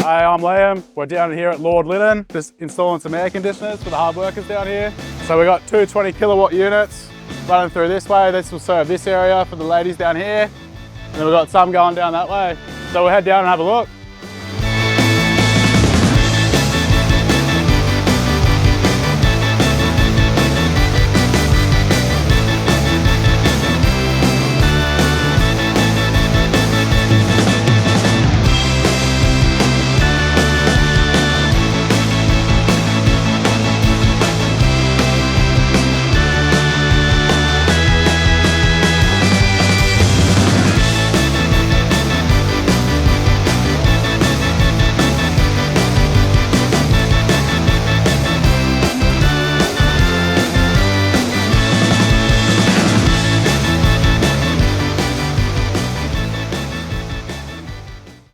Hi, I'm Liam. We're down here at Lord Linen, just installing some air conditioners for the hard workers down here. So we got two 20 kilowatt units running through this way. This will serve this area for the ladies down here. And then we've got some going down that way. So we'll head down and have a look.